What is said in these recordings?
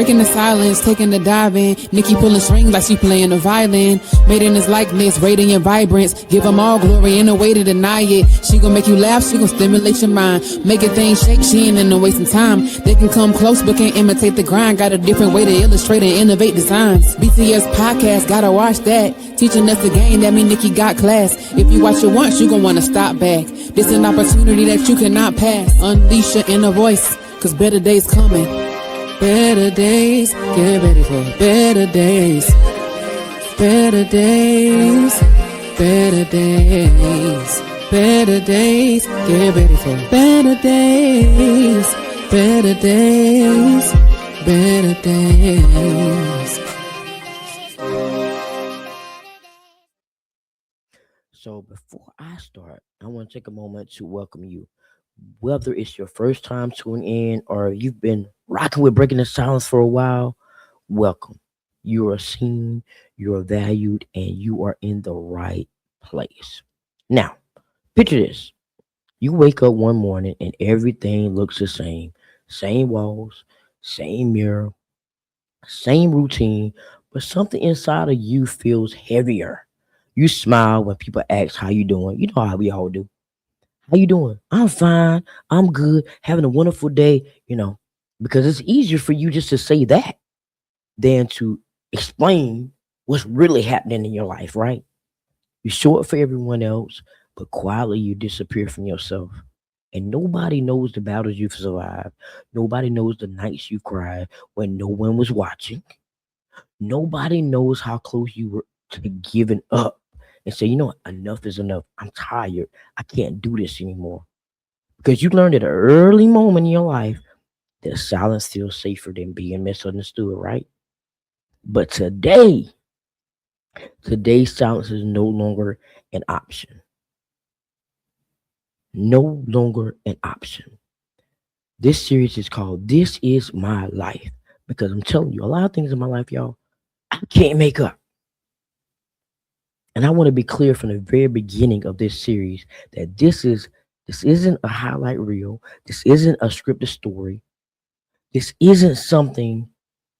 Breaking the silence, taking the dive in. Nikki pulling strings like she playing the violin. Made in his likeness, radiant vibrance. Give him all glory, ain't no way to deny it. She gon' make you laugh, she gon' stimulate your mind. Making things shake, she ain't in no wasting time. They can come close, but can't imitate the grind. Got a different way to illustrate and innovate designs. BTS podcast, gotta watch that. Teaching us the game, that mean Nikki got class. If you watch it once, you gon' wanna stop back. This an opportunity that you cannot pass. Unleash your inner voice, cause better days coming. Better days, get ready for better days. Better days, better days. Better days, get ready for better days. Better days, better days. So before I start, I want to take a moment to welcome you. Whether it's your first time tuning in or you've been rocking with Breaking the Silence for a while, welcome. You are seen, you are valued, and you are in the right place. Now, picture this. You wake up one morning and everything looks the same. Same walls, same mirror, same routine, but something inside of you feels heavier. You smile when people ask how you doing. You know how we all do. How you doing? I'm fine. I'm good. Having a wonderful day, because it's easier for you just to say that than to explain what's really happening in your life, right? You show it for everyone else, but quietly you disappear from yourself. And nobody knows the battles you've survived. Nobody knows the nights you cried when no one was watching. Nobody knows how close you were to giving up and say, enough is enough. I'm tired. I can't do this anymore. Because you learned at an early moment in your life that silence feels safer than being misunderstood, right? But today silence is no longer an option. No longer an option. This series is called This Is My Life. Because I'm telling you, a lot of things in my life, y'all, I can't make up. And I want to be clear from the very beginning of this series that this isn't a highlight reel. This isn't a scripted story. This isn't something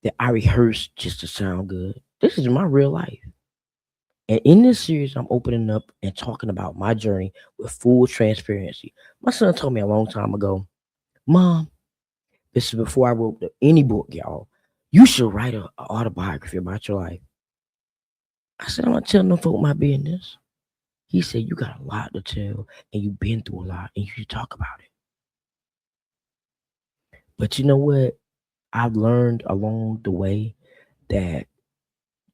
that I rehearsed just to sound good. This is my real life. And in this series, I'm opening up and talking about my journey with full transparency. My son told me a long time ago, Mom, this is before I wrote any book, y'all. You should write an autobiography about your life. I said, I'm not telling no folk my business. He said, you got a lot to tell and you've been through a lot and you should talk about it. But you know what? I've learned along the way that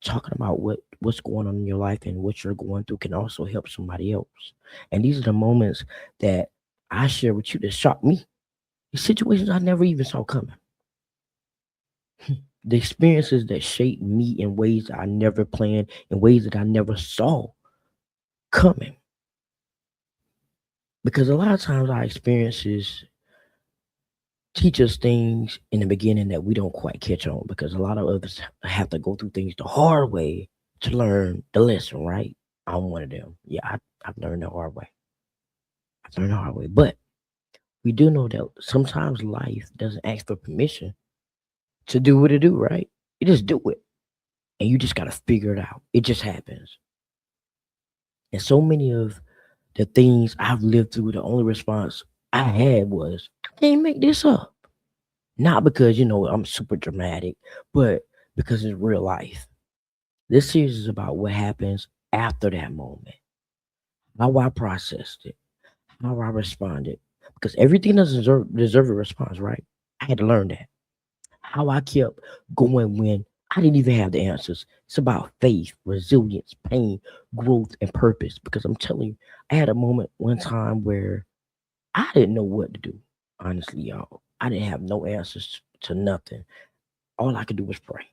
talking about what's going on in your life and what you're going through can also help somebody else. And these are the moments that I share with you that shock me. The situations I never even saw coming. The experiences that shaped me in ways that I never planned, in ways that I never saw coming. Because a lot of times our experiences teach us things in the beginning that we don't quite catch on, because a lot of others have to go through things the hard way to learn the lesson, right? I'm one of them. Yeah, I've learned the hard way. I've learned the hard way. But we do know that sometimes life doesn't ask for permission to do what it do, right? You just do it. And you just got to figure it out. It just happens. And so many of the things I've lived through, the only response I had was, I can't make this up. Not because, I'm super dramatic, but because it's real life. This series is about what happens after that moment, how I processed it, how I responded. Because everything doesn't deserve a response, right? I had to learn that. How I kept going when I didn't even have the answers. It's about faith, resilience, pain, growth, and purpose. Because I'm telling you, I had a moment one time where I didn't know what to do. Honestly, y'all, I didn't have no answers to nothing. All I could do was pray.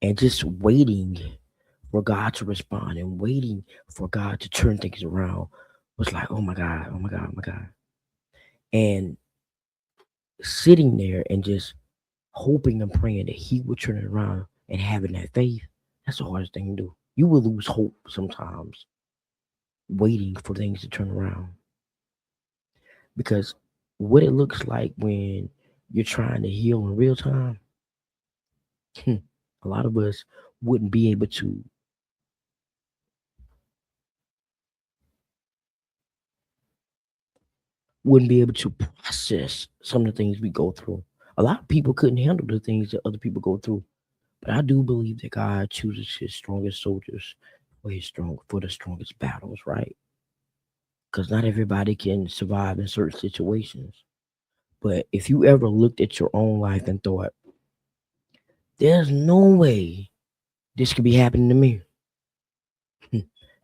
And just waiting for God to respond and waiting for God to turn things around was like, oh my God, oh my God, oh my God. And sitting there and just hoping and praying that he would turn it around and having that faith, that's the hardest thing to do. You will lose hope sometimes waiting for things to turn around. Because what it looks like when you're trying to heal in real time, a lot of us wouldn't be able to wouldn't be able to process some of the things we go through. A lot of people couldn't handle the things that other people go through. But I do believe that God chooses his strongest soldiers for the strongest battles, right? Because not everybody can survive in certain situations. But if you ever looked at your own life and thought, there's no way this could be happening to me,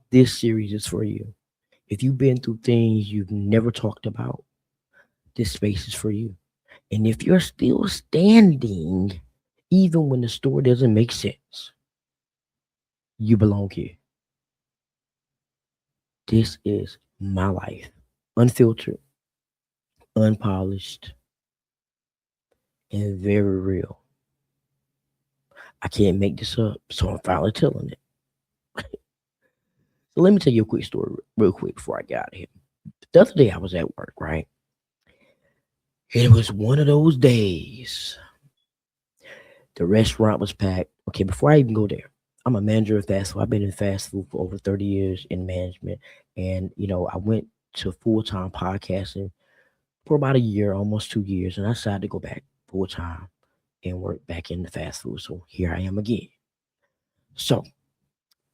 this series is for you. If you've been through things you've never talked about, this space is for you. And if you're still standing, even when the story doesn't make sense, you belong here. This is my life, unfiltered, unpolished, and very real. I can't make this up, so I'm finally telling it. So let me tell you a quick story, real quick, before I get out of here. The other day I was at work, right? And it was one of those days. The restaurant was packed. Okay, before I even go there, I'm a manager of fast food. I've been in fast food for over 30 years in management. And, I went to full time podcasting for about a year, almost 2 years. And I decided to go back full time and work back in the fast food. So here I am again. So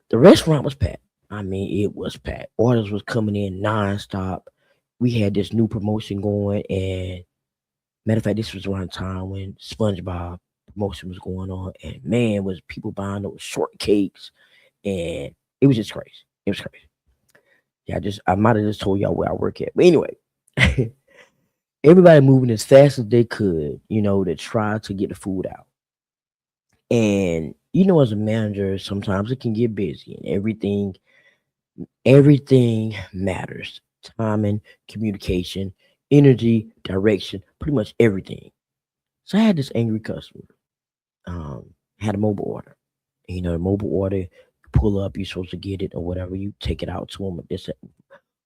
the restaurant was packed. I mean, it was packed. Orders was coming in nonstop. We had this new promotion going, and matter of fact, this was around the time when SpongeBob promotion was going on, and man, was people buying those shortcakes, and it was just crazy. It was crazy. Yeah, I might have just told y'all where I work at, but anyway, everybody moving as fast as they could, to try to get the food out. And as a manager, sometimes it can get busy, and everything matters. Timing, communication, energy, direction, pretty much everything. So I had this angry customer. Had a mobile order. The mobile order, you pull up, you're supposed to get it or whatever. You take it out to them.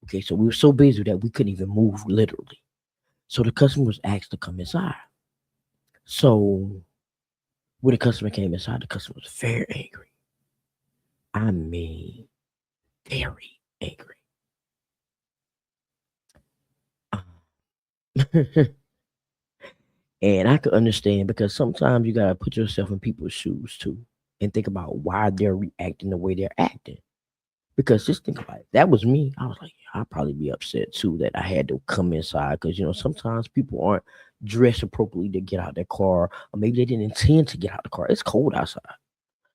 Okay, so we were so busy that we couldn't even move literally. So the customer was asked to come inside. So when the customer came inside, the customer was very angry. I mean, very angry. And I could understand because sometimes you gotta put yourself in people's shoes too and think about why they're reacting the way they're acting. Because just think about it. That was me. I was like, yeah, I'd probably be upset too that I had to come inside because sometimes people aren't dressed appropriately to get out their car, or maybe they didn't intend to get out the car. It's cold outside.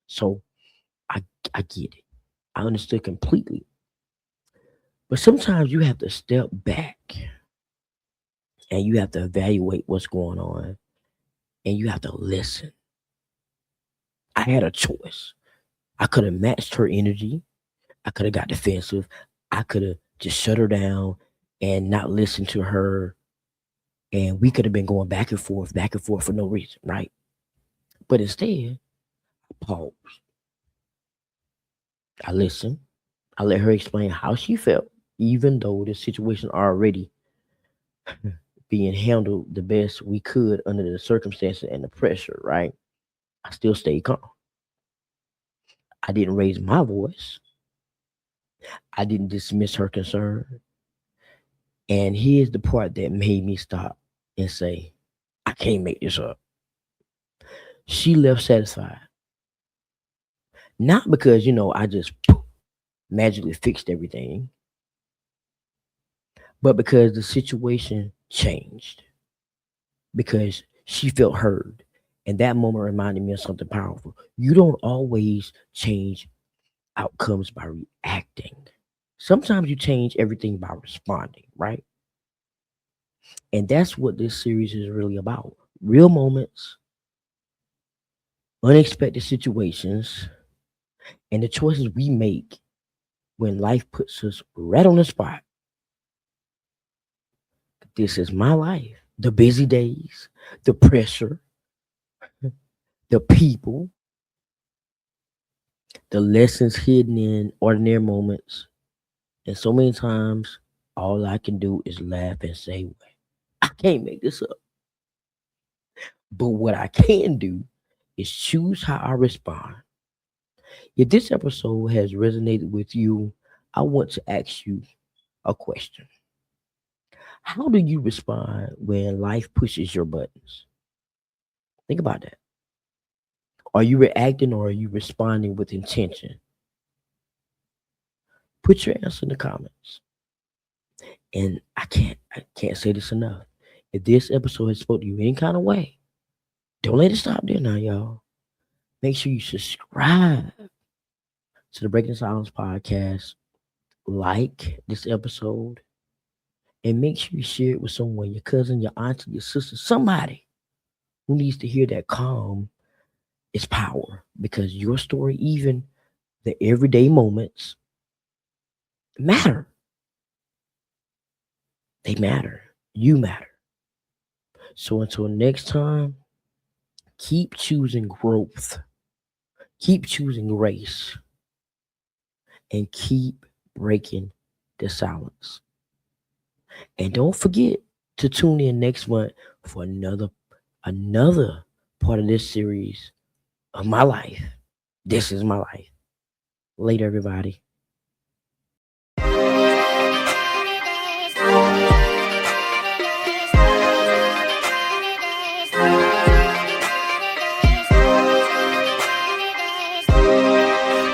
So I I get it. I understood completely. But sometimes you have to step back and you have to evaluate what's going on and you have to listen. I had a choice. I could have matched her energy. I could have got defensive. I could have just shut her down and not listened to her. And we could have been going back and forth for no reason, right? But instead, I paused. I listened. I let her explain how she felt, even though the situation already being handled the best we could under the circumstances and the pressure, right? I still stayed calm. I didn't raise my voice. I didn't dismiss her concern. And here's the part that made me stop and say, I can't make this up. She left satisfied. Not because, I just magically fixed everything, but because the situation changed. Because she felt heard. And that moment reminded me of something powerful. You don't always change outcomes by reacting. Sometimes you change everything by responding, right? And that's what this series is really about. Real moments, unexpected situations, and the choices we make when life puts us right on the spot. This is my life. The busy days, the pressure, the people, the lessons hidden in ordinary moments. And so many times, all I can do is laugh and say, I can't make this up. But what I can do is choose how I respond. If this episode has resonated with you, I want to ask you a question. How do you respond when life pushes your buttons? Think about that. Are you reacting or are you responding with intention? Put your answer in the comments. And I can't say this enough. If this episode has spoke to you any kind of way, don't let it stop there now, y'all. Make sure you subscribe to the Breaking the Silence podcast, like this episode, and make sure you share it with someone, your cousin, your auntie, your sister, somebody who needs to hear that calm is power. Because your story, even the everyday moments, matter. They matter. You matter. So until next time, keep choosing growth, keep choosing grace, and keep breaking the silence. And don't forget to tune in next month for another part of this series of my life. This is my life. Later, everybody.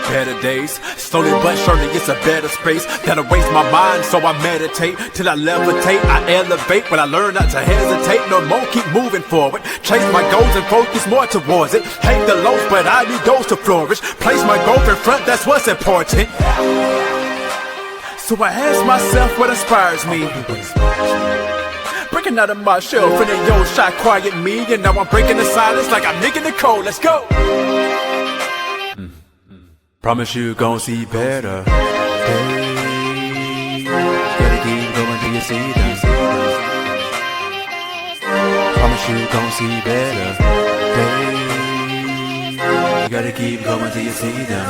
Better days, slowly but surely it's a better space that'll raise my mind, so I meditate till I levitate. I elevate when I learn not to hesitate. No more, keep moving forward. Chase my goals and focus more towards it. Hate the lows, but I need those to flourish. Place my goals in front, that's what's important. So I ask myself what inspires me. Breaking out of my shell, feeling yo shot quiet me, and now I'm breaking the silence like I'm nicking the cold. Let's go. Promise you gon' see better days. Gotta keep going till you see them. Promise you gon' see better days. You gotta keep going till you see them.